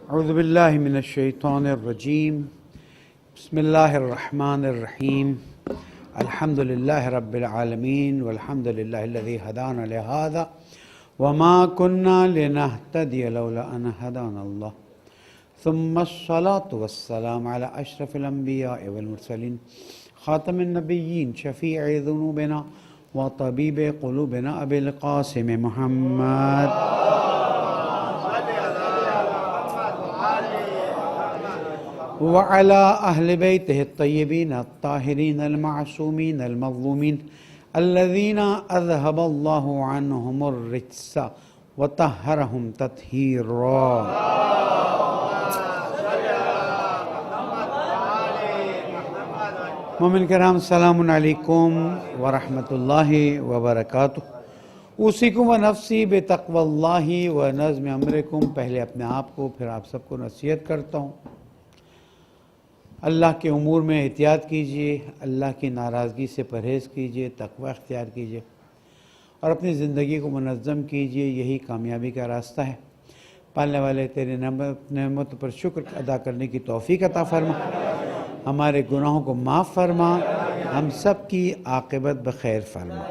اعوذ باللہ من الشیطان الرجیم بسم اللہ الرحمن الرحیم الحمد للہ رب العالمین والحمد للہ الذی ہدانا لہذا وما كنا لنهتدی لولا ان ہدانا اللہ ثم الصلاة والسلام على اشرف الانبیاء والمرسلین خاتم النبیین شفیع ذنوبنا وطبیب قلوبنا ابی القاسم محمد وعلى أهل بيته الطيبين الطاهرين المعصومين المظلومين الذين أذهب الله عنهم الرجس وطهرهم تطهيرا. مومن کرام السلام علیکم ورحمۃ اللہ وبرکاتہ. اوصیکم و نفسی بتقوی اللہ و نظم امرکم. پہلے اپنے آپ کو پھر آپ سب کو نصیحت کرتا ہوں. اللہ کے امور میں احتیاط کیجئے، اللہ کی ناراضگی سے پرہیز کیجئے، تقوی اختیار کیجئے اور اپنی زندگی کو منظم کیجئے. یہی کامیابی کا راستہ ہے. پالنے والے تیرے نعمت پر شکر ادا کرنے کی توفیق عطا فرما، ہمارے گناہوں کو معاف فرما، ہم سب کی عاقبت بخیر فرما.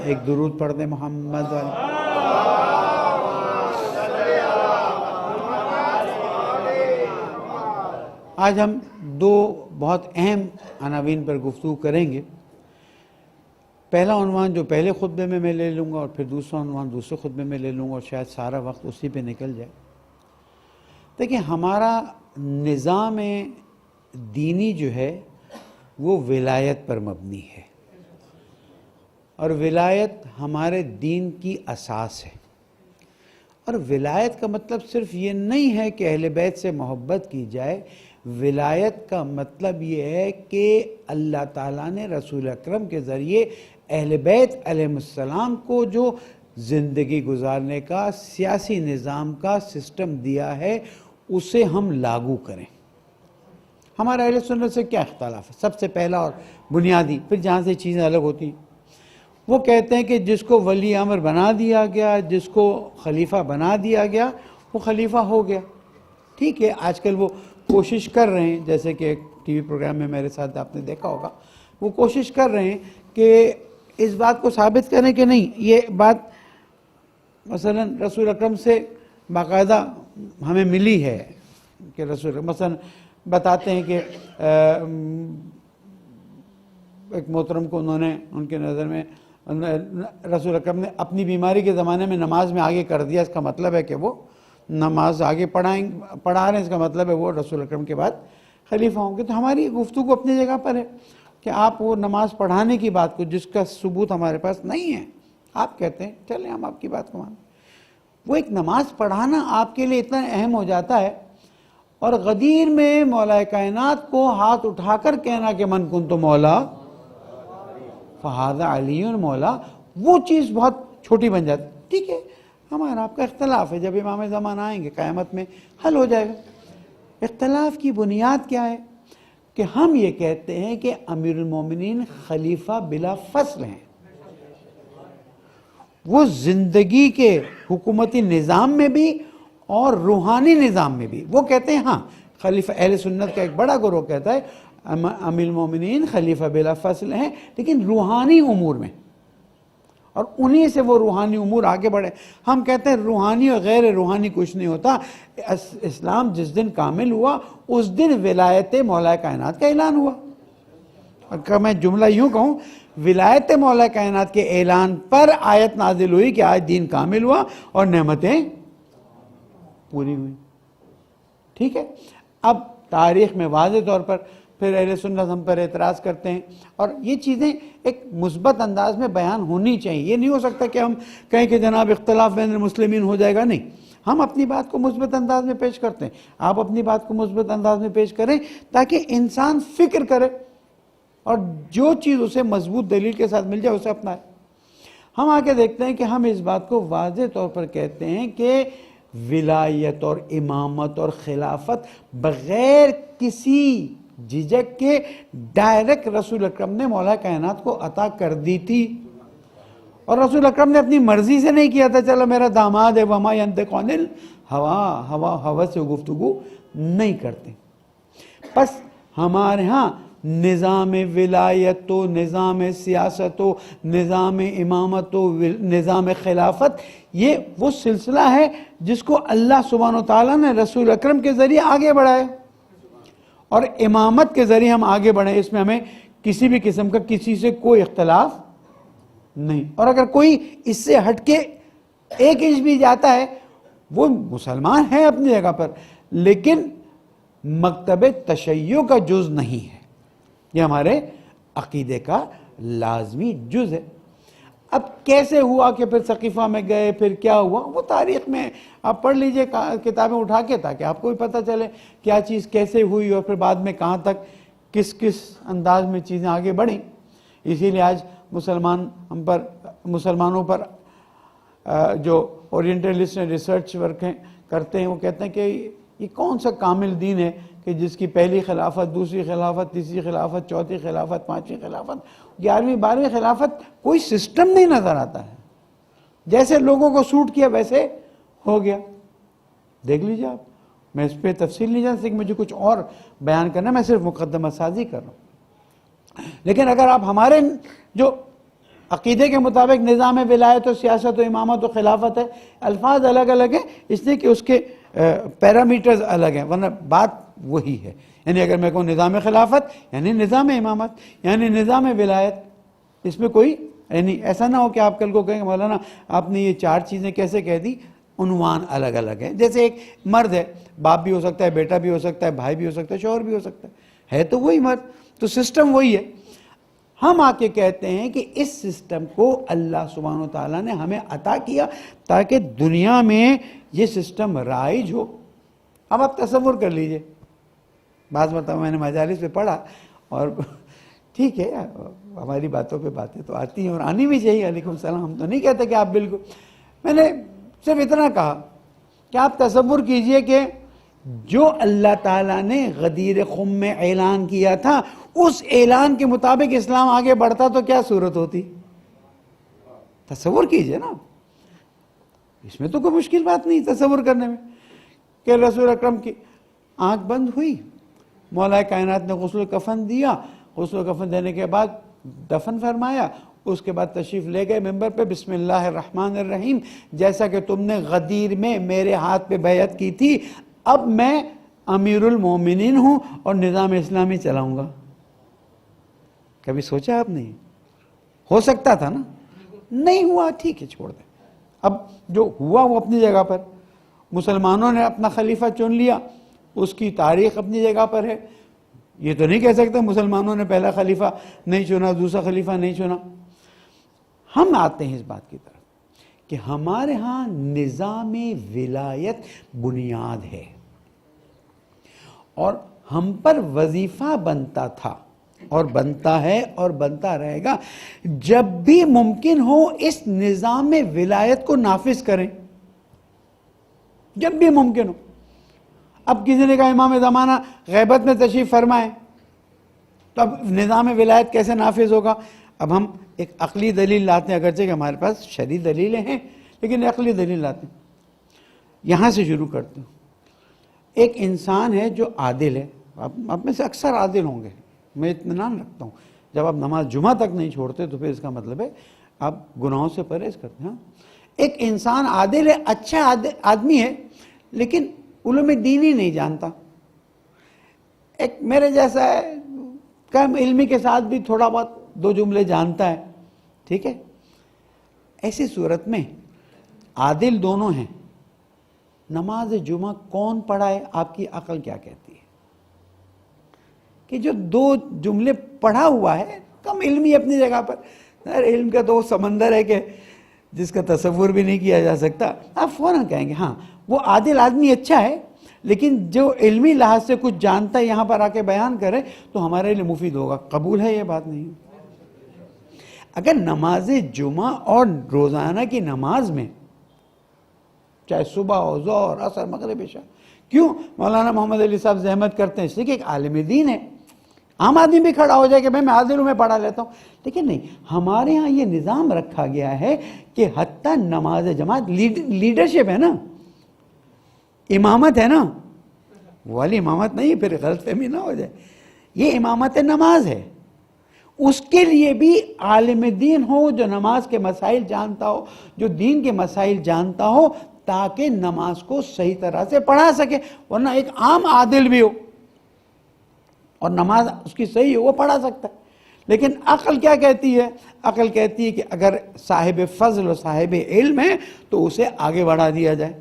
ایک درود پڑھ دیں محمد والے. آج ہم دو بہت اہم عناوین پر گفتگو کریں گے. پہلا عنوان جو پہلے خطبے میں لے لوں گا اور پھر دوسرا عنوان دوسرے خطبے میں لے لوں گا اور شاید سارا وقت اسی پہ نکل جائے. دیکھیں، ہمارا نظام دینی جو ہے وہ ولایت پر مبنی ہے اور ولایت ہمارے دین کی اساس ہے. اور ولایت کا مطلب صرف یہ نہیں ہے کہ اہل بیت سے محبت کی جائے. ولایت کا مطلب یہ ہے کہ اللہ تعالیٰ نے رسول اکرم کے ذریعے اہل بیت علیہ السلام کو جو زندگی گزارنے کا سیاسی نظام کا سسٹم دیا ہے اسے ہم لاگو کریں. ہمارا اہل سنت سے کیا اختلاف ہے؟ سب سے پہلا اور بنیادی، پھر جہاں سے چیزیں الگ ہوتی ہیں، وہ کہتے ہیں کہ جس کو ولی امر بنا دیا گیا، جس کو خلیفہ بنا دیا گیا، وہ خلیفہ ہو گیا. ٹھیک ہے، آج کل وہ کوشش کر رہے ہیں، جیسے کہ ایک ٹی وی پروگرام میں میرے ساتھ آپ نے دیکھا ہوگا، وہ کوشش کر رہے ہیں کہ اس بات کو ثابت کریں کہ نہیں، یہ بات مثلا رسول اکرم سے باقاعدہ ہمیں ملی ہے کہ رسول مثلا بتاتے ہیں کہ ایک محترم کو انہوں نے ان کے نظر میں رسول اکرم نے اپنی بیماری کے زمانے میں نماز میں آگے کر دیا. اس کا مطلب ہے کہ وہ نماز آگے پڑھا رہے ہیں، اس کا مطلب ہے وہ رسول اکرم کے بعد خلیفہ ہوں گے. تو ہماری گفتگو اپنی جگہ پر ہے کہ آپ وہ نماز پڑھانے کی بات کو، جس کا ثبوت ہمارے پاس نہیں ہے، آپ کہتے ہیں چلیں ہم آپ کی بات کو مانیں. وہ ایک نماز پڑھانا آپ کے لیے اتنا اہم ہو جاتا ہے. اور غدیر میں مولا کائنات کو ہاتھ اٹھا کر کہنا کہ من کنت مولا فہذا علی مولا، وہ چیز بہت چھوٹی بن جاتی. ٹھیک ہے، ہمارا آپ کا اختلاف ہے، جب امام زمان آئیں گے قیامت میں حل ہو جائے گا. اختلاف کی بنیاد کیا ہے؟ کہ ہم یہ کہتے ہیں کہ امیر المومنین خلیفہ بلا فصل ہیں. وہ زندگی کے حکومتی نظام میں بھی اور روحانی نظام میں بھی. وہ کہتے ہیں ہاں خلیفہ، اہل سنت کا ایک بڑا گروہ کہتا ہے امیر المومنین خلیفہ بلا فصل ہیں، لیکن روحانی امور میں، اور انہی سے وہ روحانی امور آگے بڑھے. ہم کہتے ہیں روحانی اور غیر روحانی کچھ نہیں ہوتا. اسلام جس دن کامل ہوا اس دن ولایت مولا کائنات کا اعلان ہوا. اگر میں جملہ یوں کہوں، ولایت مولا کائنات کے اعلان پر آیت نازل ہوئی کہ آج دین کامل ہوا اور نعمتیں پوری ہوئی. ٹھیک ہے، اب تاریخ میں واضح طور پر پھر اہل سنت ہم پر اعتراض کرتے ہیں، اور یہ چیزیں ایک مثبت انداز میں بیان ہونی چاہیے. یہ نہیں ہو سکتا کہ ہم کہیں کہ جناب اختلاف بین المسلمین ہو جائے گا. نہیں، ہم اپنی بات کو مثبت انداز میں پیش کرتے ہیں، آپ اپنی بات کو مثبت انداز میں پیش کریں تاکہ انسان فکر کرے اور جو چیز اسے مضبوط دلیل کے ساتھ مل جائے اسے اپنائے. ہم آگے دیکھتے ہیں کہ ہم اس بات کو واضح طور پر کہتے ہیں کہ ولایت اور امامت اور خلافت بغیر کسی جھجک کے ڈائریکٹ رسول اکرم نے مولا کائنات کو عطا کر دی تھی. اور رسول اکرم نے اپنی مرضی سے نہیں کیا تھا چلو میرا داماد ہے وما ینطق عن الہوا، ہوا سے گفتگو نہیں کرتے. پس ہمارے ہاں نظام ولایت و نظام سیاست و نظام امامت و نظام خلافت یہ وہ سلسلہ ہے جس کو اللہ سبحانہ و تعالیٰ نے رسول اکرم کے ذریعے آگے بڑھائے، اور امامت کے ذریعے ہم آگے بڑھیں. اس میں ہمیں کسی بھی قسم کا کسی سے کوئی اختلاف نہیں. اور اگر کوئی اس سے ہٹ کے ایک انچ بھی جاتا ہے وہ مسلمان ہے اپنی جگہ پر، لیکن مکتب تشیع کا جز نہیں ہے، یہ ہمارے عقیدے کا لازمی جز ہے. اب کیسے ہوا کہ پھر ثقیفہ میں گئے، پھر کیا ہوا، وہ تاریخ میں آپ پڑھ لیجئے کتابیں اٹھا کے، تاکہ آپ کو بھی پتہ چلے کیا چیز کیسے ہوئی اور پھر بعد میں کہاں تک کس کس انداز میں چیزیں آگے بڑھیں. اسی لیے آج مسلمانوں پر جو اورینٹلسٹ ریسرچ ورک کرتے ہیں وہ کہتے ہیں کہ یہ کون سا کامل دین ہے کہ جس کی پہلی خلافت، دوسری خلافت، تیسری خلافت، چوتھی خلافت، پانچویں خلافت، 11ویں 12ویں خلافت کوئی سسٹم نہیں نظر آتا ہے. جیسے لوگوں کو سوٹ کیا ویسے ہو گیا. دیکھ لیجیے آپ، میں اس پہ تفصیل نہیں جان سکتا، مجھے کچھ اور بیان کرنا، میں صرف مقدمہ سازی کر رہا ہوں. لیکن اگر آپ ہمارے جو عقیدے کے مطابق نظام ولایت و سیاست و امامت و خلافت ہے، الفاظ الگ الگ ہیں اس لیے کہ اس کے پیرامیٹرز الگ ہیں، ورنہ بات وہی ہے. یعنی اگر میں کہوں نظام خلافت یعنی نظام امامت یعنی نظام ولایت، اس میں کوئی یعنی ایسا نہ ہو کہ آپ کل کو کہیں مولانا آپ نے یہ 4 چیزیں کیسے کہہ دی، عنوان الگ الگ ہیں. جیسے ایک مرد ہے، باپ بھی ہو سکتا ہے، بیٹا بھی ہو سکتا ہے، بھائی بھی ہو سکتا ہے، شوہر بھی ہو سکتا ہے تو وہی مرد، تو سسٹم وہی ہے. ہم آ کے کہتے ہیں کہ اس سسٹم کو اللہ سبحانہ وتعالیٰ نے ہمیں عطا کیا تاکہ دنیا میں یہ سسٹم رائج ہو. اب آپ تصور کر لیجئے، بعض مرتبہ میں نے مجالس پہ پڑھا، اور ٹھیک ہے ہماری باتوں پہ باتیں تو آتی ہیں اور آنی بھی چاہیے، علیکم السلام، ہم تو نہیں کہتے کہ آپ بالکل، میں نے صرف اتنا کہا کہ آپ تصور کیجئے کہ جو اللہ تعالیٰ نے غدیر خم میں اعلان کیا تھا اس اعلان کے مطابق اسلام آگے بڑھتا تو کیا صورت ہوتی. تصور کیجئے نا، اس میں تو کوئی مشکل بات نہیں تصور کرنے میں کہ رسول اکرم کی آنکھ بند ہوئی، مولا کائنات نے غسل کفن دیا، غسل کفن دینے کے بعد دفن فرمایا، اس کے بعد تشریف لے گئے ممبر پہ، بسم اللہ الرحمن الرحیم، جیسا کہ تم نے غدیر میں میرے ہاتھ پہ بیعت کی تھی اب میں امیر المومنین ہوں اور نظام اسلامی چلاؤں گا. کبھی سوچا آپ نے؟ ہو سکتا تھا نا، نہیں ہوا، ٹھیک ہے چھوڑ دیں. اب جو ہوا وہ اپنی جگہ پر، مسلمانوں نے اپنا خلیفہ چن لیا، اس کی تاریخ اپنی جگہ پر ہے. یہ تو نہیں کہہ سکتے مسلمانوں نے پہلا خلیفہ نہیں چنا، دوسرا خلیفہ نہیں چنا. ہم آتے ہیں اس بات کی طرف کہ ہمارے ہاں نظام ولایت بنیاد ہے، اور ہم پر وظیفہ بنتا تھا اور بنتا ہے اور بنتا رہے گا جب بھی ممکن ہو اس نظام ولایت کو نافذ کریں، جب بھی ممکن ہو. اب کسی نے کہا امام زمانہ غیبت میں تشریف فرمائیں تو اب نظام ولایت کیسے نافذ ہوگا؟ اب ہم ایک عقلی دلیل لاتے ہیں، اگرچہ کہ ہمارے پاس شرعی دلیلیں ہیں لیکن عقلی دلیل لاتے ہیں. یہاں سے شروع کرتے ہیں. ایک انسان ہے جو عادل ہے، آپ میں سے اکثر عادل ہوں گے، میں اطمینان رکھتا ہوں. جب آپ نماز جمعہ تک نہیں چھوڑتے تو پھر اس کا مطلب ہے آپ گناہوں سے پرہیز کرتے ہیں. ایک انسان عادل ہے، اچھا آدمی ہے، لیکن علوم دینی نہیں جانتا. ایک میرے جیسا ہے، کم علمی کے ساتھ بھی تھوڑا بہت 2 جملے جانتا ہے، ٹھیک ہے. ایسی صورت میں عادل دونوں ہیں، نماز جمعہ کون پڑھائے؟ آپ کی عقل کیا کہتی ہے؟ کہ جو 2 جملے پڑھا ہوا ہے، کم علمی اپنی جگہ پر، علم کا تو وہ سمندر ہے کہ جس کا تصور بھی نہیں کیا جا سکتا. آپ فوراً کہیں گے ہاں وہ عادل آدمی اچھا ہے، لیکن جو علمی لحاظ سے کچھ جانتا ہے یہاں پر آ کے بیان کرے تو ہمارے لیے مفید ہوگا. قبول ہے یہ بات؟ نہیں. اگر نماز جمعہ اور روزانہ کی نماز میں چاہے صبح ہو، ظہر، عصر، مغرب، عشاء، کیوں مولانا محمد علی صاحب زحمت کرتے ہیں؟ اس لیے کہ ایک عالم دین ہے، عام آدمی بھی کھڑا ہو جائے کہ میں حاضر ہوں، میں پڑھا لیتا ہوں، لیکن نہیں، ہمارے ہاں یہ نظام رکھا گیا ہے کہ حتیٰ نماز جماعت لیڈرشپ ہے نا، امامت ہے نا، وہ والی امامت نہیں، پھر غلط فہمی نہ ہو جائے، یہ امامت نماز ہے، اس کے لیے بھی عالم دین ہو جو نماز کے مسائل جانتا ہو، جو دین کے مسائل جانتا ہو، تاکہ نماز کو صحیح طرح سے پڑھا سکے، ورنہ ایک عام عادل بھی ہو اور نماز اس کی صحیح ہو، وہ پڑھا سکتا ہے۔ لیکن عقل کیا کہتی ہے؟ عقل کہتی ہے کہ اگر صاحب فضل و صاحب علم ہے تو اسے آگے بڑھا دیا جائے۔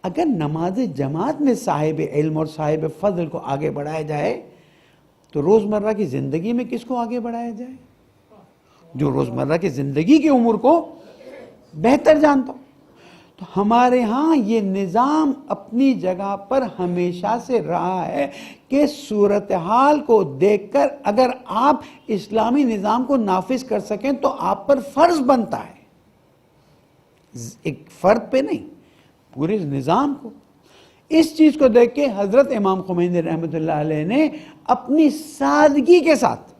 اگر نماز جماعت میں صاحب علم اور صاحب فضل کو آگے بڑھایا جائے تو روزمرہ کی زندگی میں کس کو آگے بڑھایا جائے؟ جو روزمرہ کی زندگی کی امور کو بہتر جانتا ہو۔ تو ہمارے ہاں یہ نظام اپنی جگہ پر ہمیشہ سے رہا ہے کہ صورتحال کو دیکھ کر اگر آپ اسلامی نظام کو نافذ کر سکیں تو آپ پر فرض بنتا ہے، ایک فرد پہ نہیں، پورے نظام کو۔ اس چیز کو دیکھ کے حضرت امام خمینی رحمۃ اللہ علیہ نے اپنی سادگی کے ساتھ،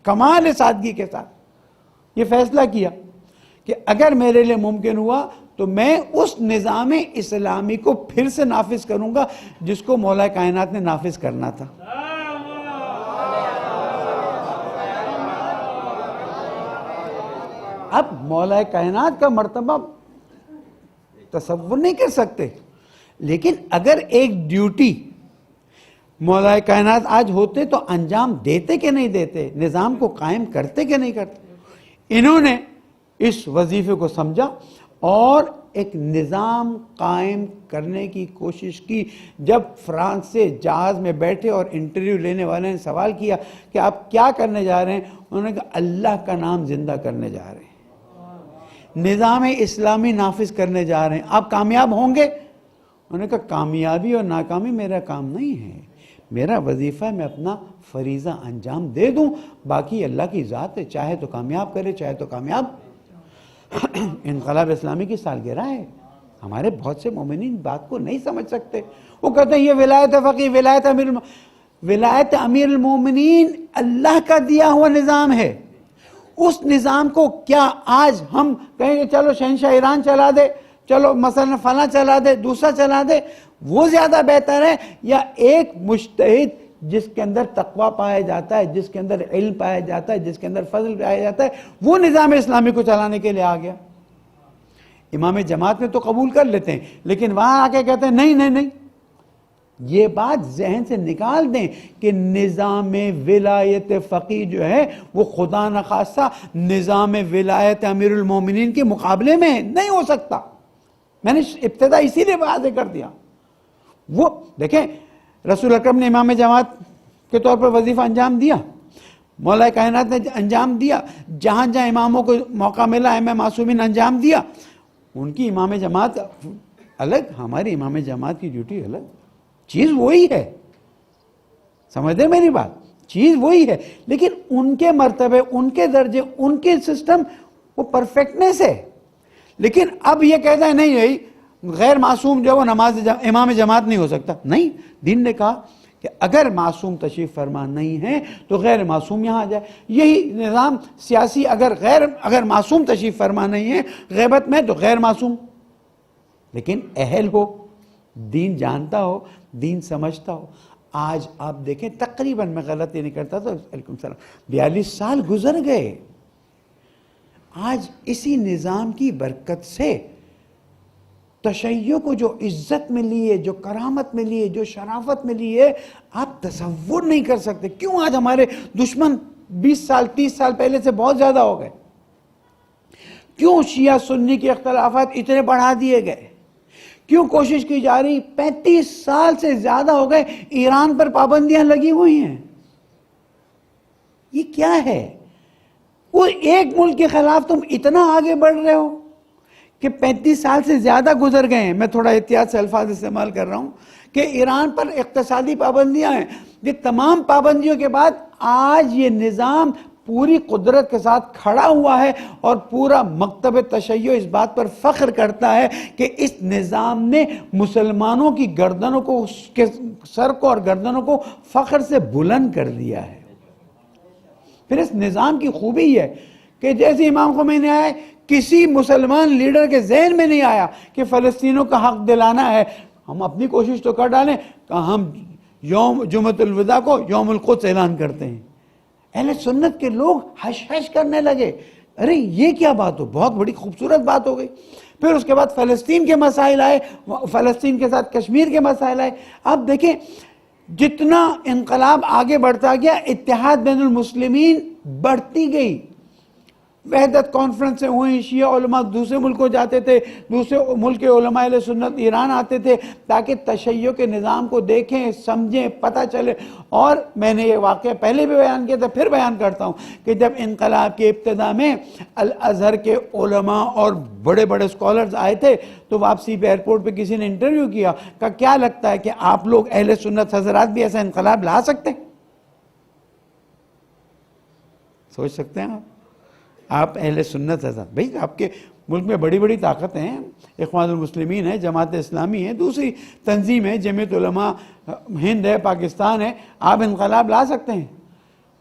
کمال سادگی کے ساتھ یہ فیصلہ کیا کہ اگر میرے لیے ممکن ہوا تو میں اس نظام اسلامی کو پھر سے نافذ کروں گا جس کو مولا کائنات نے نافذ کرنا تھا۔ اب مولا کائنات کا مرتبہ تصور نہیں کر سکتے، لیکن اگر ایک ڈیوٹی مولا کائنات آج ہوتے تو انجام دیتے کہ نہیں دیتے، نظام کو قائم کرتے کہ نہیں کرتے۔ انہوں نے اس وظیفے کو سمجھا اور ایک نظام قائم کرنے کی کوشش کی۔ جب فرانس سے جہاز میں بیٹھے اور انٹرویو لینے والے نے سوال کیا کہ آپ کیا کرنے جا رہے ہیں، انہوں نے کہا اللہ کا نام زندہ کرنے جا رہے ہیں، نظام اسلامی نافذ کرنے جا رہے ہیں، آپ کامیاب ہوں گے؟ انہوں نے کہا کامیابی اور ناکامی میرا کام نہیں ہے، میرا وظیفہ ہے میں اپنا فریضہ انجام دے دوں، باقی اللہ کی ذات ہے، چاہے تو کامیاب کرے چاہے تو کامیاب۔ انقلاب اسلامی کی سالگرہ ہے، ہمارے بہت سے مومنین بات کو نہیں سمجھ سکتے، وہ کہتے ہیں یہ ولایت فقیہ، ولایت امیر المومنین اللہ کا دیا ہوا نظام ہے۔ اس نظام کو کیا آج ہم کہیں گے چلو شہنشاہ ایران چلا دے، چلو مثلا فلاں چلا دے، دوسرا چلا دے، وہ زیادہ بہتر ہے، یا ایک مجتہد جس کے اندر تقوی پایا جاتا ہے، جس کے اندر علم پایا جاتا ہے، جس کے اندر فضل پایا جاتا ہے، وہ نظام اسلامی کو چلانے کے لیے آ گیا؟ امام جماعت میں تو قبول کر لیتے ہیں، لیکن وہاں آ کے کہتے ہیں نہیں نہیں نہیں، یہ بات ذہن سے نکال دیں کہ نظام ولایت فقیہ جو ہے وہ خدا نخواستہ نظام ولایت امیر المومنین کے مقابلے میں نہیں ہو سکتا۔ میں نے ابتدا اسی لیے واضح کر دیا۔ وہ دیکھیں رسول اکرم نے امام جماعت کے طور پر وظیفہ انجام دیا، مولا کائنات نے انجام دیا، جہاں جہاں اماموں کو موقع ملا ائمہ معصومین نے انجام دیا۔ ان کی امام جماعت الگ، ہماری امام جماعت کی ڈیوٹی الگ، چیز وہی ہے، سمجھتے ہیں میری بات، چیز وہی ہے، لیکن ان کے مرتبے، ان کے درجے، ان کے سسٹم وہ پرفیکٹنیس ہے۔ لیکن اب یہ کہتا ہے نہیں بھائی غیر معصوم جو وہ امام جماعت نہیں ہو سکتا، نہیں، دین نے کہا کہ اگر معصوم تشریف فرما نہیں ہے تو غیر معصوم یہاں آ جائے۔ یہی نظام سیاسی، اگر معصوم تشریف فرما نہیں ہے غیبت میں تو غیر معصوم، لیکن اہل ہو، دین جانتا ہو، دین سمجھتا ہو۔ آج آپ دیکھیں تقریباً، میں غلطی نہیں کرتا تو علیکم السلام، 42 سال گزر گئے، آج اسی نظام کی برکت سے تشیع کو جو عزت ملی ہے، جو کرامت ملی ہے، جو شرافت ملی ہے، آپ تصور نہیں کر سکتے۔ کیوں آج ہمارے دشمن 20 سال 30 سال پہلے سے بہت زیادہ ہو گئے؟ کیوں شیعہ سنی کے اختلافات اتنے بڑھا دیے گئے؟ کیوں کوشش کی جا رہی؟ 35 سال سے زیادہ ہو گئے ایران پر پابندیاں لگی ہوئی ہیں۔ یہ کیا ہے؟ وہ ایک ملک کے خلاف تم اتنا آگے بڑھ رہے ہو کہ 35 سال سے زیادہ گزر گئے ہیں۔ میں تھوڑا احتیاط سے الفاظ استعمال کر رہا ہوں کہ ایران پر اقتصادی پابندیاں ہیں، یہ تمام پابندیوں کے بعد آج یہ نظام پوری قدرت کے ساتھ کھڑا ہوا ہے اور پورا مکتب تشیع اس بات پر فخر کرتا ہے کہ اس نظام نے مسلمانوں کی گردنوں کو، اس کے سر کو اور گردنوں کو فخر سے بلند کر دیا ہے۔ پھر اس نظام کی خوبی یہ ہے کہ جیسے امام خمینی آئے، کسی مسلمان لیڈر کے ذہن میں نہیں آیا کہ فلسطینوں کا حق دلانا ہے۔ ہم اپنی کوشش تو کر ڈالیں کہ ہم یوم جمعۃ الوداع کو یوم القدس اعلان کرتے ہیں۔ اہل سنت کے لوگ ہش ہش کرنے لگے، ارے یہ کیا بات ہو، بہت بڑی خوبصورت بات ہو گئی۔ پھر اس کے بعد فلسطین کے مسائل آئے، فلسطین کے ساتھ کشمیر کے مسائل آئے۔ اب دیکھیں جتنا انقلاب آگے بڑھتا گیا، اتحاد بین المسلمین بڑھتی گئی، وحدت کانفرنسیں ہوئیں، شیعہ علماء دوسرے ملکوں جاتے تھے، دوسرے ملک کے علماء اہل سنت ایران آتے تھے تاکہ تشیع کے نظام کو دیکھیں، سمجھیں، پتہ چلے۔ اور میں نے یہ واقعہ پہلے بھی بیان کیا تھا، پھر بیان کرتا ہوں کہ جب انقلاب کی ابتدا میں الازہر کے علماء اور بڑے بڑے اسکالرز آئے تھے تو واپسی پہ ایئرپورٹ پہ کسی نے انٹرویو کیا کہ کیا لگتا ہے کہ آپ لوگ اہل سنت حضرات بھی ایسا انقلاب لا سکتے ہیں؟ سوچ سکتے ہیں آپ اہل سنت حضرات، بھئی آپ کے ملک میں بڑی بڑی طاقتیں ہیں، اخوان المسلمین ہے، جماعت اسلامی ہے، دوسری تنظیم ہے، جمعیت علماء ہند ہے، پاکستان ہے، آپ انقلاب لا سکتے ہیں؟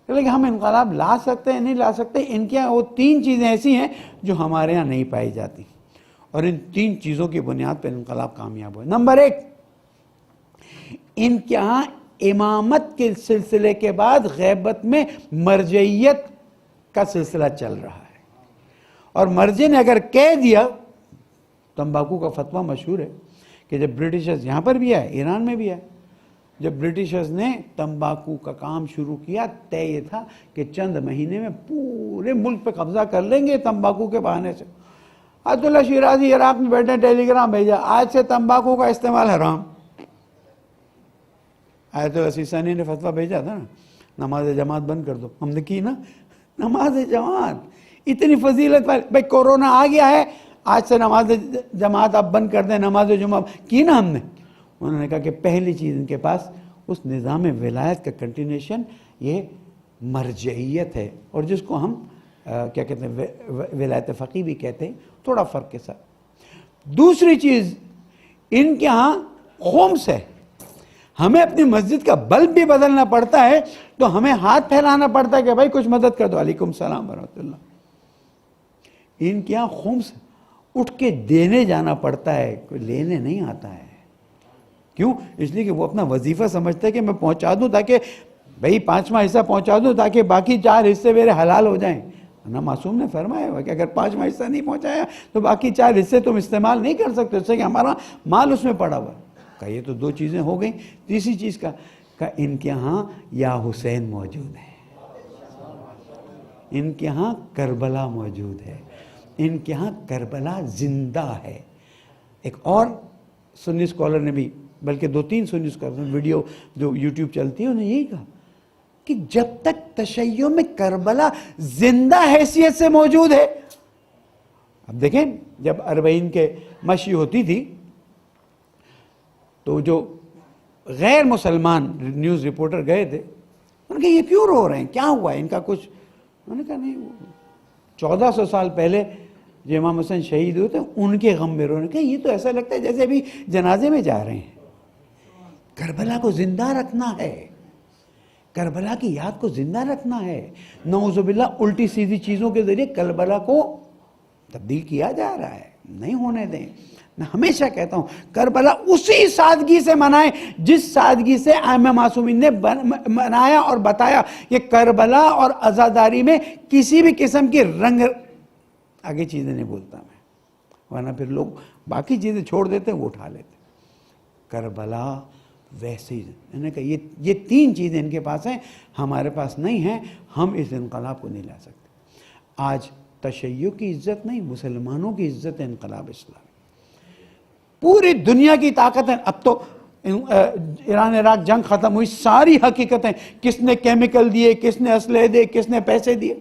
لیکن ہم انقلاب لا سکتے ہیں نہیں لا سکتے، ان کے یہاں وہ تین چیزیں ایسی ہیں جو ہمارے ہاں نہیں پائی جاتی، اور ان تین چیزوں کی بنیاد پر انقلاب کامیاب ہوئے۔ نمبر ایک، ان کے ہاں امامت کے سلسلے کے بعد غیبت میں مرجعیت کا سلسلہ چل رہا ہے، اور مرجع نے اگر کہہ دیا، تمباکو کا فتویٰ مشہور ہے کہ جب برٹشرز یہاں پر بھی آئے، ایران میں بھی آئے، جب برٹشرز نے تمباکو کا کام شروع کیا، طے یہ تھا کہ چند مہینے میں پورے ملک پہ قبضہ کر لیں گے تمباکو کے بہانے سے۔ عبد اللہ شیرازی عراق میں بیٹھے ٹیلی گرام بھیجا، آج سے تمباکو کا استعمال حرام۔ آیت اللہ سیستانی نے فتویٰ بھیجا تھا نا، نماز جماعت بند کر دو، ہم نے کی نا نماز جماعت، اتنی فضیلت والی، بھائی کورونا آ گیا ہے، آج سے نماز جماعت آپ بند کر دیں، نماز جمعہ کی نا ہم نے۔ انہوں نے کہا کہ پہلی چیز ان کے پاس اس نظام ولایت کا کنٹینیوشن، یہ مرجعیت ہے، اور جس کو ہم کیا کہتے ہیں ولایت فقیہ بھی کہتے ہیں، تھوڑا فرق کے ساتھ۔ دوسری چیز، ان کے ہاں خمس ہے، ہمیں اپنی مسجد کا بلب بھی بدلنا پڑتا ہے تو ہمیں ہاتھ پھیلانا پڑتا ہے کہ بھائی کچھ مدد کر دو، علیکم السلام ورحمۃ اللہ۔ ان کے یہاں خمس اٹھ کے دینے جانا پڑتا ہے، کوئی لینے نہیں آتا ہے۔ کیوں؟ اس لیے کہ وہ اپنا وظیفہ سمجھتا ہے کہ میں پہنچا دوں تاکہ بھئی 5واں حصہ پہنچا دوں تاکہ باقی 4 حصے میرے حلال ہو جائیں۔ نا معصوم نے فرمایا ہوا کہ اگر 5واں حصہ نہیں پہنچایا تو باقی 4 حصے تم استعمال نہیں کر سکتے، اس سے کہ ہمارا مال اس میں پڑا ہوا ہے۔ کہ یہ تو 2 چیزیں ہو گئیں، تیسری چیز کا کہ ان کے ہاں یا حسین موجود ہے، ان کے ہاں کربلا موجود ہے، ان کے ہاں کربلا زندہ ہے۔ ایک اور سنی اسکالر نے بھی، بلکہ 2-3 سنی اسکالر نے ویڈیو جو یوٹیوب چلتی ہے، انہوں نے یہی کہا کہ جب تک تشیع میں کربلا زندہ حیثیت سے موجود ہے۔ اب دیکھیں جب 40 کے مشی ہوتی تھی تو جو غیر مسلمان نیوز رپورٹر گئے تھے، انہوں نے کہا یہ کیوں رو رہے ہیں، کیا ہوا ہے ان کا کچھ؟ انہوں نے کہا نہیں، 1400 سال پہلے جو امام حسین شہید ہوئے تھے ان کے غم میں رو رہے ہیں۔ کہا یہ تو ایسا لگتا ہے جیسے ابھی جنازے میں جا رہے ہیں۔ کربلا کو زندہ رکھنا ہے، کربلا کی یاد کو زندہ رکھنا ہے۔ نعوذ باللہ الٹی سیدھی چیزوں کے ذریعے کربلا کو تبدیل کیا جا رہا ہے، نہیں ہونے دیں۔ میں ہمیشہ کہتا ہوں کربلا اسی سادگی سے منائیں جس سادگی سے ائمہ معصومین نے منایا اور بتایا کہ کربلا اور عزاداری میں کسی بھی قسم کی رنگ آگے چیزیں نہیں بولتا میں، ورنہ پھر لوگ باقی چیزیں چھوڑ دیتے وہ اٹھا لیتے۔ کربلا ویسے ہی، میں نے کہا یہ 3 چیزیں ان کے پاس ہیں، ہمارے پاس نہیں ہیں، ہم اس انقلاب کو نہیں لا سکتے۔ آج تشیع کی عزت نہیں، مسلمانوں کی عزت ہے انقلاب اسلامی۔ پوری دنیا کی طاقتیں، اب تو ایران عراق جنگ ختم ہوئی، ساری حقیقتیں، کس نے کیمیکل دیے، کس نے اسلحے دیے، کس نے پیسے دیے،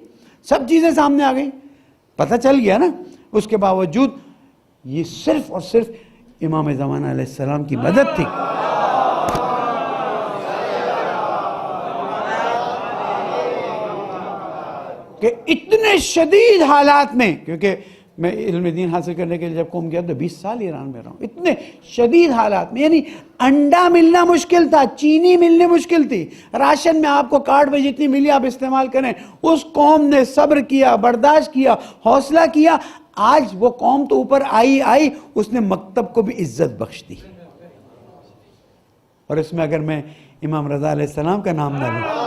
سب چیزیں سامنے آ گئی، پتہ چل گیا نا۔ اس کے باوجود یہ صرف اور صرف امام زمانہ علیہ السلام کی مدد تھی۔ کہ اتنے شدید حالات میں، کیونکہ میں علم دین حاصل کرنے کے لیے جب قوم گیا تو 20 سال ایران میں رہا ہوں، اتنے شدید حالات میں، یعنی انڈا ملنا مشکل تھا، چینی ملنے مشکل تھی، راشن میں آپ کو کارڈ میں جتنی ملی آپ استعمال کریں، اس قوم نے صبر کیا، برداشت کیا، حوصلہ کیا، آج وہ قوم تو اوپر آئی، اس نے مکتب کو بھی عزت بخش دی۔ اور اس میں اگر میں امام رضا علیہ السلام کا نام نہ لوں،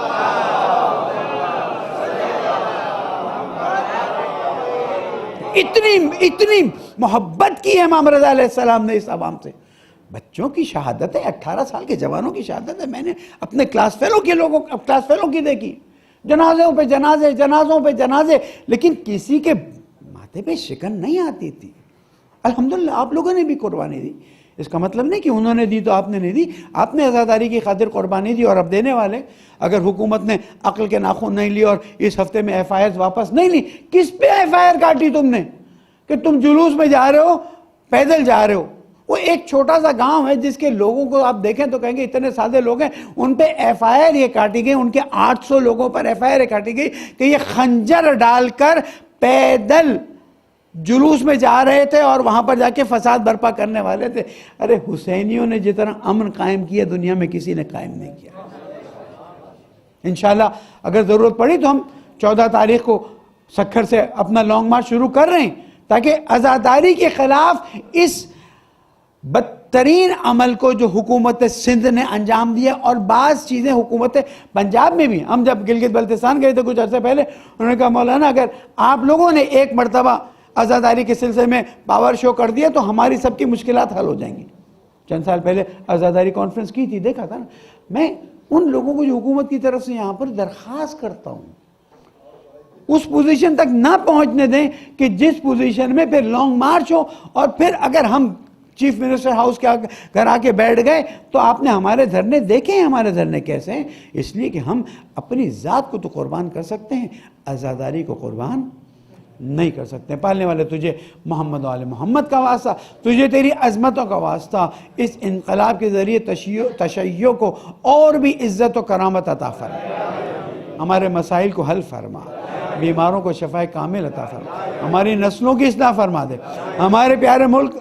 اتنی محبت کی ہے امام رضا علیہ السلام نے اس عوام سے۔ بچوں کی شہادت ہے، 18 سال کے جوانوں کی شہادت ہے، میں نے اپنے کلاس فیلوں کی دیکھی، جنازوں پہ جنازے، لیکن کسی کے ماتھے پہ شکن نہیں آتی تھی۔ الحمدللہ آپ لوگوں نے بھی قربانی دی، اس کا مطلب نہیں کہ انہوں نے دی تو آپ نے نہیں دی، آپ نے عزاداری کی خاطر قربانی دی اور اب دینے والے۔ اگر حکومت نے عقل کے ناخن نہیں لی اور اس ہفتے میں ایف آئی آر واپس نہیں لی، کس پہ ایف آئی آر کاٹی تم نے کہ تم جلوس میں جا رہے ہو، پیدل جا رہے ہو؟ وہ ایک چھوٹا سا گاؤں ہے جس کے لوگوں کو آپ دیکھیں تو کہیں گے اتنے سادے لوگ ہیں، ان پہ ایف آئی آر یہ کاٹی گئی، ان کے 800 لوگوں پر ایف آئی آر کاٹی گئی کہ یہ خنجر ڈال کر پیدل جلوس میں جا رہے تھے اور وہاں پر جا کے فساد برپا کرنے والے تھے۔ ارے حسینیوں نے جتنا امن قائم کیا دنیا میں کسی نے قائم نہیں کیا۔ انشاءاللہ اگر ضرورت پڑی تو ہم 14 تاریخ کو سکھر سے اپنا لانگ مارچ شروع کر رہے ہیں تاکہ عزاداری کے خلاف اس بدترین عمل کو جو حکومت سندھ نے انجام دیا، اور بعض چیزیں حکومت پنجاب میں بھی، ہم جب گلگت بلتستان گئے تھے کچھ عرصے پہلے، انہوں نے کہا مولانا اگر آپ لوگوں نے ایک مرتبہ عزاداری کے سلسلے میں پاور شو کر دیا تو ہماری سب کی مشکلات حل ہو جائیں گی۔ چند سال پہلے عزاداری کانفرنس کی تھی، دیکھا تھا نا۔ میں ان لوگوں کو جو حکومت کی طرف سے یہاں پر درخواست کرتا ہوں اس پوزیشن تک نہ پہنچنے دیں کہ جس پوزیشن میں پھر لانگ مارچ ہو، اور پھر اگر ہم چیف منسٹر ہاؤس کے گھر آ کے بیٹھ گئے تو آپ نے ہمارے دھرنے دیکھے ہیں، ہمارے دھرنے کیسے ہیں؟ اس لیے کہ ہم اپنی ذات کو تو قربان کر سکتے ہیں، عزاداری کو قربان نہیں کر سکتے۔ پالنے والے تجھے محمد و آل محمد کا واسطہ، تجھے تیری عظمتوں کا واسطہ، اس انقلاب کے ذریعے تشیع کو اور بھی عزت و کرامت عطا فرما، ہمارے مسائل کو حل فرما، بیماروں کو شفائے کامل عطا فرما، ہماری نسلوں کی اصلاح فرما دے، ہمارے پیارے ملک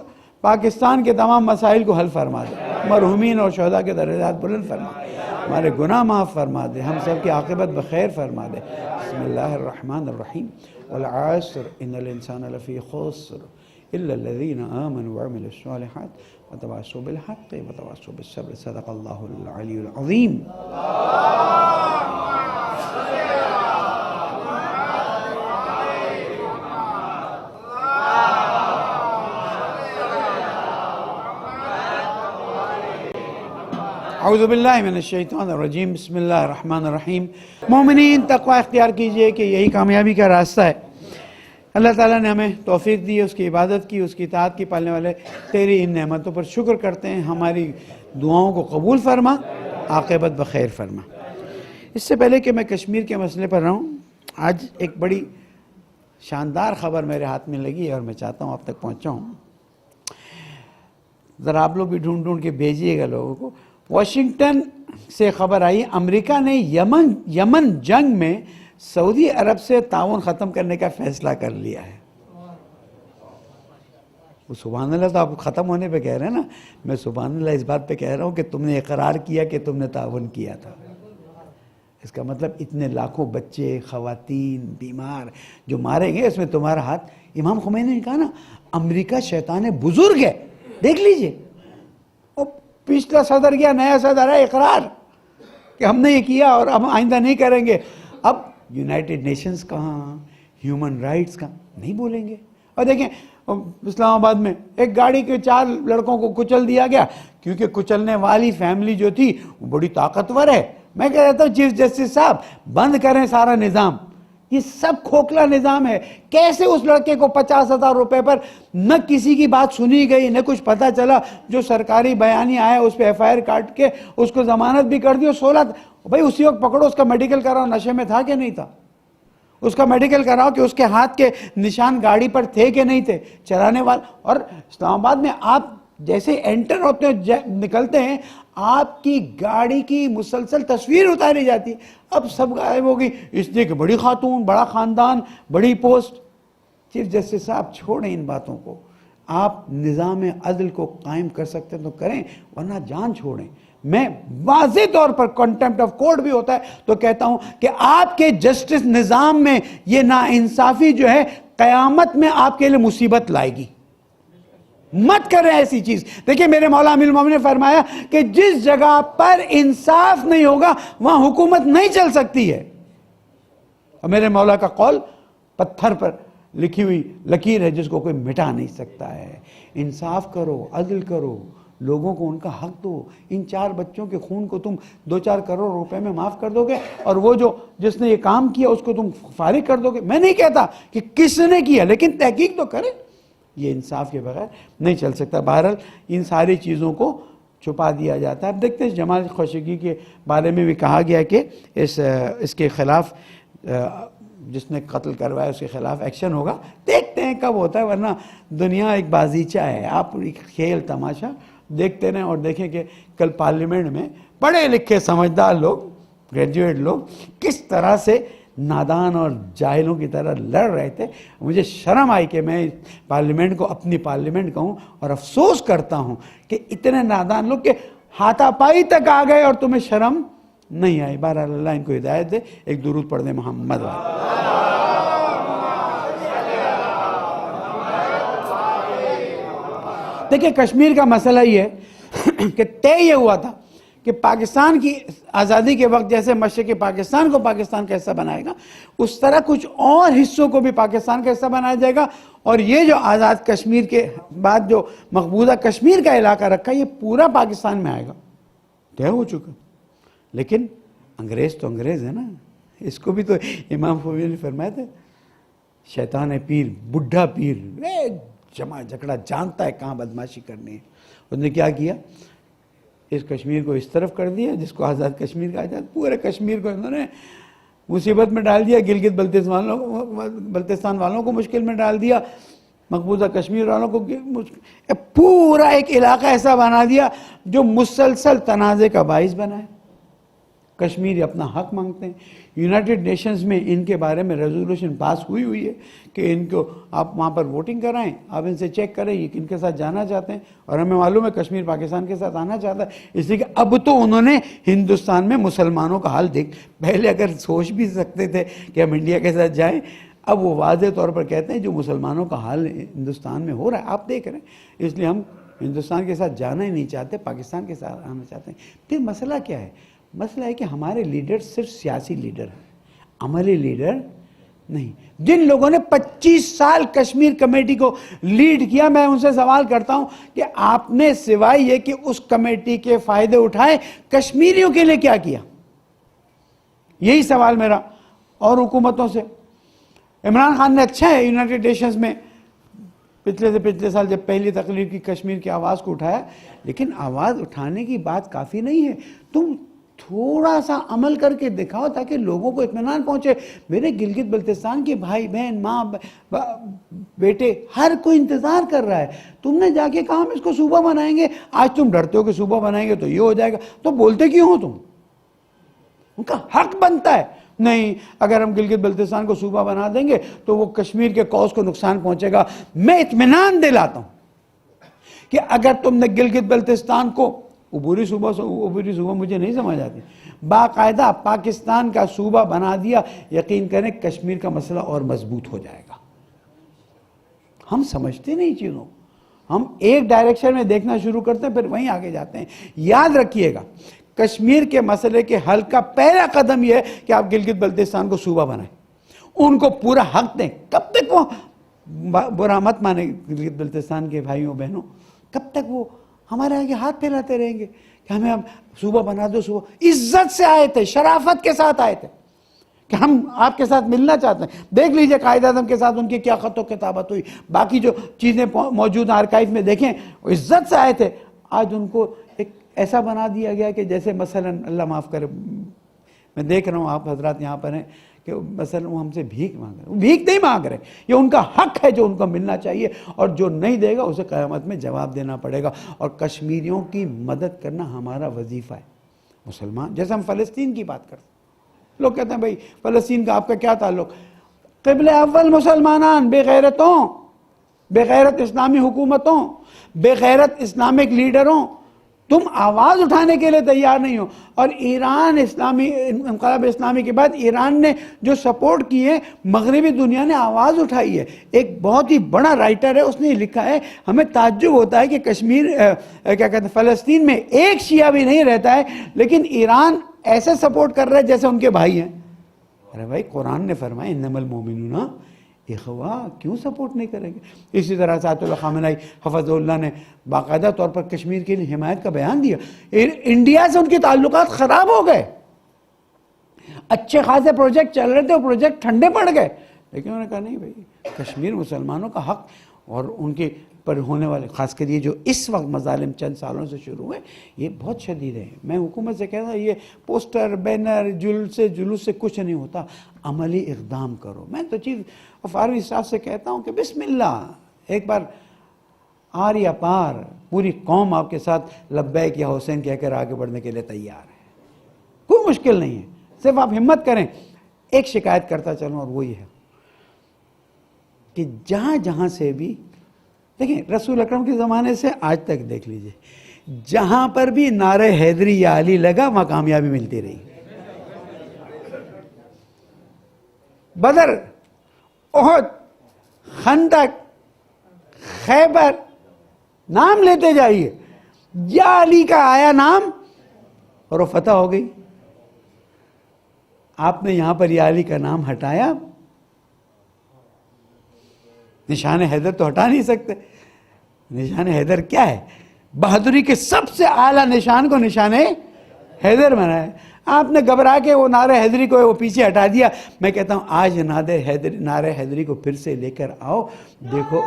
پاکستان کے تمام مسائل کو حل فرما دے، مرحومین اور شہداء کے درجات بلند فرما، ہمارے گناہ معاف فرما دے، ہم سب کی عاقبت بخیر فرما دے۔ بسم اللہ الرحمن الرحیم۔ والعصر ان الانسان لفی خسر الا الذین آمنوا وعملوا الصالحات وتواصوا بالحق وتواصوا بالصبر، صدق اللہ العلی العظیم۔ اعوذ باللہ من الشیطان الرجیم، بسم اللہ الرحمن الرحیم۔ مومنین تقوی اختیار کیجئے کہ یہی کامیابی کا راستہ ہے۔ اللہ تعالیٰ نے ہمیں توفیق دی، اس کی عبادت کی، اس کی اطاعت کی۔ پالنے والے تیری ان نعمتوں پر شکر کرتے ہیں، ہماری دعاؤں کو قبول فرما، عاقبت بخیر فرما۔ اس سے پہلے کہ میں کشمیر کے مسئلے پر رہوں، آج ایک بڑی شاندار خبر میرے ہاتھ میں لگی ہے اور میں چاہتا ہوں آپ تک پہنچاؤں۔ ذرا آپ لوگ بھی ڈھونڈ ڈھونڈ کے بھیجیے گا لوگوں کو۔ واشنگٹن سے خبر آئی، امریکہ نے یمن جنگ میں سعودی عرب سے تعاون ختم کرنے کا فیصلہ کر لیا ہے۔ سبحان اللہ، تو آپ ختم ہونے پہ کہہ رہے ہیں نا، میں سبحان اللہ اس بات پہ کہہ رہا ہوں کہ تم نے اقرار کیا کہ تم نے تعاون کیا تھا۔ اس کا مطلب اتنے لاکھوں بچے، خواتین، بیمار جو مارے گئے، اس میں تمہارا ہاتھ۔ امام خمینی نے کہا نا، امریکہ شیطان بزرگ ہے، دیکھ لیجئے۔ پچھلا صدر گیا، نیا صدر ہے، اقرار کہ ہم نے یہ کیا اور ہم آئندہ نہیں کریں گے۔ اب یونائٹڈ نیشنز کہاں، ہیومن رائٹس کہاں، نہیں بولیں گے۔ اور دیکھیں اسلام آباد میں ایک گاڑی کے 4 لڑکوں کو کچل دیا گیا، کیونکہ کچلنے والی فیملی جو تھی وہ بڑی طاقتور ہے۔ میں کہہ رہتا ہوں چیف جسٹس صاحب بند کریں سارا نظام، یہ سب کھوکھلا نظام ہے۔ کیسے اس لڑکے کو 50,000 روپے پر نہ کسی کی بات سنی گئی، نہ کچھ پتہ چلا، جو سرکاری بیانیہ آیا اس پہ ایف آئی آر کاٹ کے اس کو ضمانت بھی کر دی، اور 16 بھائی اسی وقت پکڑو، اس کا میڈیکل کراؤ، نشے میں تھا کہ نہیں تھا، اس کا میڈیکل کراؤ کہ اس کے ہاتھ کے نشان گاڑی پر تھے کہ نہیں تھے، چلانے والا۔ اور اسلام آباد میں آپ جیسے انٹر ہوتے ہیں نکلتے ہیں، آپ کی گاڑی کی مسلسل تصویر اتاری جاتی ہے. اب سب غائب ہو گئی اس لیے کہ بڑی خاتون, بڑا خاندان, بڑی پوسٹ. چیف جسٹس صاحب چھوڑیں ان باتوں کو. آپ نظام عدل کو قائم کر سکتے ہیں تو کریں, ورنہ جان چھوڑیں. میں واضح طور پر کنٹمپٹ آف کورٹ بھی ہوتا ہے تو کہتا ہوں کہ آپ کے جسٹس نظام میں یہ ناانصافی جو ہے قیامت میں آپ کے لیے مصیبت لائے گی. مت کریں ایسی چیز. دیکھیں میرے مولا امیر المومنین نے فرمایا کہ جس جگہ پر انصاف نہیں ہوگا وہاں حکومت نہیں چل سکتی ہے. اور میرے مولا کا قول پتھر پر لکھی ہوئی لکیر ہے جس کو کوئی مٹا نہیں سکتا ہے. انصاف کرو, عدل کرو, لوگوں کو ان کا حق دو. ان 4 بچوں کے خون کو تم 2-4 کروڑ روپے میں معاف کر دو گے اور وہ جو جس نے یہ کام کیا اس کو تم فارغ کر دو گے. میں نہیں کہتا کہ کس نے کیا, لیکن تحقیق تو کرے. یہ انصاف کے بغیر نہیں چل سکتا. بہرحال ان ساری چیزوں کو چھپا دیا جاتا ہے. اب دیکھتے ہیں جمال خاشقجی کے بارے میں بھی کہا گیا کہ اس کے خلاف جس نے قتل کروایا اس کے خلاف ایکشن ہوگا. دیکھتے ہیں کب ہوتا ہے, ورنہ دنیا ایک بازیچہ ہے. آپ ایک کھیل تماشا دیکھتے رہیں اور دیکھیں کہ کل پارلیمنٹ میں پڑھے لکھے سمجھدار لوگ, گریجویٹ لوگ کس طرح سے نادان اور جاہلوں کی طرح لڑ رہے تھے. مجھے شرم آئی کہ میں پارلیمنٹ کو اپنی پارلیمنٹ کہوں, اور افسوس کرتا ہوں کہ اتنے نادان لوگ کہ ہاتھا پائی تک آ گئے اور تمہیں شرم نہیں آئی. بہرحال اللہ ان کو ہدایت دے. ایک درود پڑھ دیں محمد والے. دیکھیں کشمیر کا مسئلہ یہ ہے کہ طے یہ ہوا تھا کہ پاکستان کی آزادی کے وقت جیسے مشرقی پاکستان کو پاکستان کا حصہ بنائے گا, اس طرح کچھ اور حصوں کو بھی پاکستان کا حصہ بنایا جائے گا. اور یہ جو آزاد کشمیر کے بعد جو مقبوضہ کشمیر کا علاقہ رکھا یہ پورا پاکستان میں آئے گا. طے ہو چکا. لیکن انگریز تو انگریز ہے نا, اس کو بھی تو امام خمینی نے فرمایا تھا شیطان پیر, بڈھا پیر, جمع جکڑا جانتا ہے کہاں بدماشی کرنی ہے. اس نے کیا کیا, اس کشمیر کو اس طرف کر دیا جس کو آزاد کشمیر کا آزاد. پورے کشمیر کو انہوں نے مصیبت میں ڈال دیا. گلگت بلتستان والوں کو مشکل میں ڈال دیا, مقبوضہ کشمیر والوں کو پورا ایک علاقہ ایسا بنا دیا جو مسلسل تنازع کا باعث بنا ہے. کشمیری اپنا حق مانگتے ہیں. یونائٹڈ نیشنز میں ان کے بارے میں ریزولوشن پاس ہوئی ہے کہ ان کو آپ وہاں پر ووٹنگ کرائیں, آپ ان سے چیک کریں یہ کن کے ساتھ جانا چاہتے ہیں. اور ہمیں معلوم ہے کشمیر پاکستان کے ساتھ آنا چاہتا ہے, اس لیے کہ اب تو انہوں نے ہندوستان میں مسلمانوں کا حال دیکھ. پہلے اگر سوچ بھی سکتے تھے کہ ہم انڈیا کے ساتھ جائیں, اب وہ واضح طور پر کہتے ہیں جو مسلمانوں کا حال ہندوستان میں ہو رہا ہے آپ دیکھ رہے ہیں, اس لیے ہم ہندوستان کے ساتھ جانا ہی نہیں چاہتے, پاکستان کے ساتھ آنا چاہتے ہیں. پھر مسئلہ کیا ہے؟ مسئلہ ہے کہ ہمارے لیڈر صرف سیاسی لیڈر ہیں, عملی لیڈر نہیں. جن لوگوں نے 25 سال کشمیر کمیٹی کو لیڈ کیا, میں ان سے سوال کرتا ہوں کہ آپ نے سوائے یہ کہ اس کمیٹی کے فائدے اٹھائے کشمیریوں کے لیے کیا کیا؟ یہی سوال میرا اور حکومتوں سے. عمران خان نے اچھا ہے یونائٹڈ نیشنز میں پچھلے سال جب پہلی تقریر کی کشمیر کی آواز کو اٹھایا, لیکن آواز اٹھانے کی بات کافی نہیں ہے. تم تھوڑا سا عمل کر کے دکھاؤ تاکہ لوگوں کو اطمینان پہنچے. میرے گلگت بلتستان کے بھائی بہن, ماں بیٹے, ہر کوئی انتظار کر رہا ہے. تم نے جا کے کہا ہم اس کو صوبہ بنائیں گے, آج تم ڈرتے ہو کہ صوبہ بنائیں گے تو یہ ہو جائے گا, تو بولتے کیوں ہو تم؟ ان کا حق بنتا ہے. نہیں, اگر ہم گلگت بلتستان کو صوبہ بنا دیں گے تو وہ کشمیر کے کوس کو نقصان پہنچے گا. میں اطمینان دلاتا ہوں کہ اگر تم نے گلگت بلتستان کو عبوری صوبہ مجھے نہیں سمجھ آتی, باقاعدہ پاکستان کا صوبہ بنا دیا, یقین کریں کشمیر کا مسئلہ اور مضبوط ہو جائے گا. ہم سمجھتے نہیں چیزوں, ہم ایک ڈائریکشن میں دیکھنا شروع کرتے ہیں پھر وہیں آگے جاتے ہیں. یاد رکھیے گا کشمیر کے مسئلے کے حل کا پہلا قدم یہ ہے کہ آپ گلگت بلتستان کو صوبہ بنائیں, ان کو پورا حق دیں. کب تک وہ برا مت مانے گلگت بلتستان کے بھائیوں بہنوں, کب تک وہ ہمارے آگے ہاتھ پھیلاتے رہیں گے کہ ہمیں اب صوبہ بنا دو. صوبہ عزت سے آئے تھے, شرافت کے ساتھ آئے تھے کہ ہم آپ کے ساتھ ملنا چاہتے ہیں. دیکھ لیجئے قائد اعظم کے ساتھ ان کی کیا خط و کتابت ہوئی, باقی جو چیزیں موجود ہیں آرکائیو میں دیکھیں, وہ عزت سے آئے تھے. آج ان کو ایک ایسا بنا دیا گیا کہ جیسے مثلا اللہ معاف کرے, میں دیکھ رہا ہوں آپ حضرات یہاں پر ہیں کہ مثلا وہ ہم سے بھیک مانگ رہے ہیں. وہ بھیک نہیں مانگ رہے, یہ ان کا حق ہے جو ان کو ملنا چاہیے, اور جو نہیں دے گا اسے قیامت میں جواب دینا پڑے گا. اور کشمیریوں کی مدد کرنا ہمارا وظیفہ ہے. مسلمان جیسے ہم فلسطین کی بات کرتے ہیں, لوگ کہتے ہیں بھائی فلسطین کا آپ کا کیا تعلق؟ قبل اول مسلمانان بے غیرتوں, بے غیرت اسلامی حکومتوں, بے غیرت اسلامک لیڈروں, تم آواز اٹھانے کے لیے تیار نہیں ہو. اور ایران اسلامی انقلاب اسلامی کے بعد ایران نے جو سپورٹ کیے, مغربی دنیا نے آواز اٹھائی ہے. ایک بہت ہی بڑا رائٹر ہے, اس نے لکھا ہے ہمیں تعجب ہوتا ہے کہ کشمیر کیا کہتے ہیں فلسطین میں ایک شیعہ بھی نہیں رہتا ہے, لیکن ایران ایسے سپورٹ کر رہا ہے جیسے ان کے بھائی ہیں. ارے بھائی قرآن نے فرمایا انما المؤمنون اخوا, کیوں سپورٹ نہیں کریں گے؟ اسی طرح سے آیت اللہ خامنہ ای حفظہ اللہ نے باقاعدہ طور پر کشمیر کے لیے حمایت کا بیان دیا. انڈیا سے ان کے تعلقات خراب ہو گئے, اچھے خاصے پروجیکٹ چل رہے تھے, وہ پروجیکٹ ٹھنڈے پڑ گئے, لیکن انہوں نے کہا نہیں بھائی کشمیر مسلمانوں کا حق, اور ان کے پر ہونے والے خاص کر یہ جو اس وقت مظالم چند سالوں سے شروع ہوئے یہ بہت شدید ہیں. میں حکومت سے کہتا ہوں یہ پوسٹر بینر جلوس سے کچھ نہیں ہوتا, عملی اقدام کرو. میں تو چیز فارغ صاحب سے کہتا ہوں کہ بسم اللہ, ایک بار آر یا پار پوری قوم آپ کے ساتھ لبیک یا حسین کہہ کر آگے بڑھنے کے لیے تیار ہے. کوئی مشکل نہیں ہے, صرف آپ ہمت کریں. ایک شکایت کرتا چلوں, اور وہی ہے کہ جہاں جہاں سے بھی دیکھیں رسول اکرم کے زمانے سے آج تک دیکھ لیجئے, جہاں پر بھی نعرہ حیدری یا علی لگا وہاں کامیابی ملتی رہی. بدر, احد, خندق, خیبر, نام لیتے جائیے, یا علی کا آیا نام اور وہ فتح ہو گئی. آپ نے یہاں پر یا علی کا نام ہٹایا, نشان حیدر تو ہٹا نہیں سکتے. نشان حیدر کیا ہے؟ بہادری کے سب سے اعلیٰ نشان کو نشان حیدر بنایا ہے. آپ نے گھبرا کے وہ نعرہ حیدری کو وہ پیچھے ہٹا دیا. میں کہتا ہوں آج نعرہ حیدری کو پھر سے لے کر آؤ, دیکھو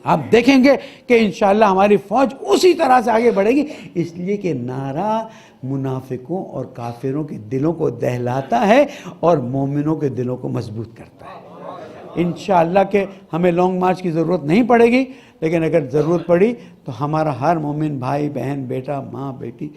آپ دیکھیں گے کہ انشاءاللہ ہماری فوج اسی طرح سے آگے بڑھے گی, اس لیے کہ نعرہ منافقوں اور کافروں کے دلوں کو دہلاتا ہے اور مومنوں کے دلوں کو مضبوط کرتا ہے. انشاءاللہ کہ ہمیں لانگ مارچ کی ضرورت نہیں پڑے گی, لیکن اگر ضرورت پڑی تو ہمارا ہر مومن بھائی بہن بیٹا ماں بیٹی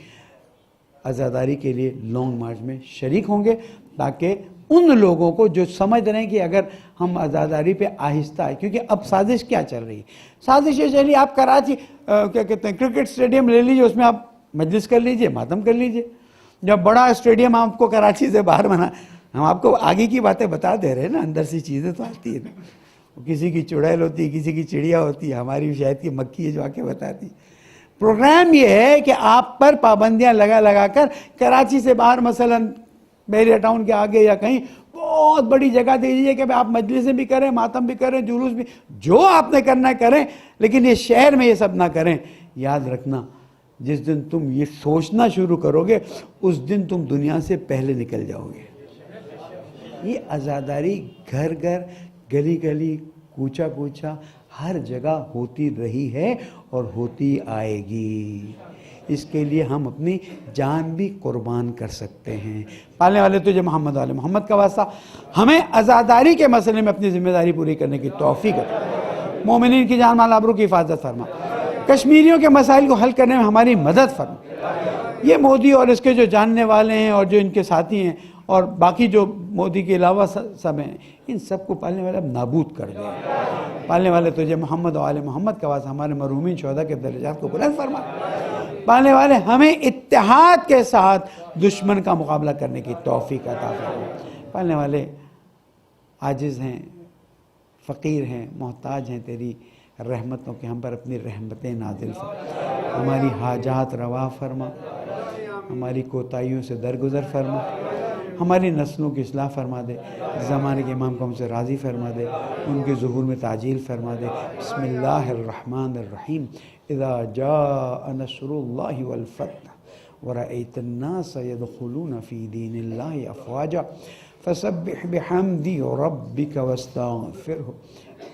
عزاداری کے لیے لانگ مارچ میں شریک ہوں گے, تاکہ ان لوگوں کو جو سمجھ رہے ہیں کہ اگر ہم عزاداری پہ آہستہ ہے, کیونکہ اب سازش کیا چل رہی ہے؟ سازش یہ چلی آپ کراچی کیا کہتے ہیں کرکٹ سٹیڈیم لے لیجئے, اس میں آپ مجلس کر لیجئے, ماتم کر لیجئے. جب بڑا اسٹیڈیم آپ کو کراچی سے باہر بنا, ہم آپ کو آگے کی باتیں بتا دے رہے ہیں نا, اندر سی چیزیں تو آتی ہیں نا. کسی کی چڑیل ہوتی ہے, کسی کی چڑیا ہوتی ہے, ہماری شاید کی مکھی ہے جو آ کے بتاتی. پروگرام یہ ہے کہ آپ پر پابندیاں لگا کر کراچی سے باہر مثلا بیریا ٹاؤن کے آگے یا کہیں بہت بڑی جگہ دے دیجیے کہ آپ مجلسیں بھی کریں, ماتم بھی کریں, جلوس بھی, جو آپ نے کرنا ہے کریں, لیکن یہ شہر میں یہ سب نہ کریں. یاد رکھنا جس دن تم یہ سوچنا شروع کرو گے اس دن تم دنیا سے پہلے نکل جاؤ گے. یہ عزاداری گھر گھر گلی گلی کوچا کوچا ہر جگہ ہوتی رہی ہے اور ہوتی آئے گی. اس کے لیے ہم اپنی جان بھی قربان کر سکتے ہیں. پالنے والے تجھے محمد والے محمد کا واسطہ ہمیں عزاداری کے مسئلے میں اپنی ذمہ داری پوری کرنے کی توفیق عطا. مومنین کی جان مال آبرو کی حفاظت فرما. کشمیریوں کے مسائل کو حل کرنے میں ہماری مدد فرما. یہ مودی اور اس کے جو جاننے والے ہیں اور جو ان کے ساتھی ہیں اور باقی جو مودی کے علاوہ سب ہیں, ان سب کو پالنے والے اب نابود کر دیں. پالنے والے تجھے محمد و آل محمد کا واسطہ ہمارے مرحومین شہداء کے درجات کو بلند فرما. پالنے والے ہمیں اتحاد کے ساتھ دشمن کا مقابلہ کرنے کی توفیق عطا فرما. پالنے والے عاجز ہیں, فقیر ہیں, محتاج ہیں تیری رحمتوں کے, ہم پر اپنی رحمتیں نازل فرما. ہماری حاجات روا فرما, ہماری کوتاہیوں سے درگزر فرما, ہماری نسلوں کی اصلاح فرما دے. زمانے کے امام کو ہم سے راضی فرما دے, ان کے ظہور میں تعجیل فرما دے. بسم اللہ الرحمن الرحیم. اذا جاء نصر اللہ والفتح ورأیت الناس يدخلون فی دین اللہ افواجا فسبح بحمد ربک واستغفرہ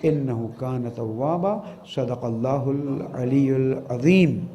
انہ کان توابا. صدق اللہ العلی العظیم.